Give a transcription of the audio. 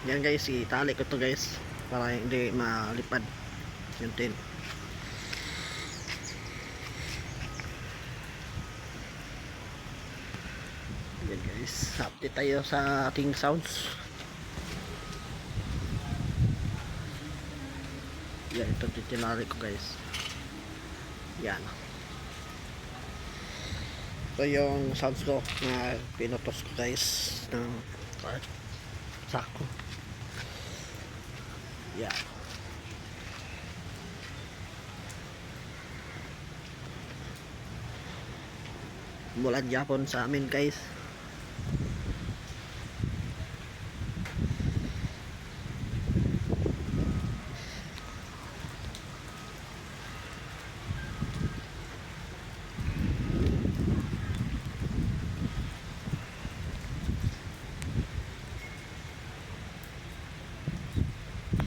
Yan guys, itali ko to guys para hindi malipad yung tin. Yan guys, update tayo sa ating sounds. Yan, ito titinari ko guys. Yan, ito yung sounds ko na pinutos ko guys ng sako. Yan, mulan Japon sa amin guys.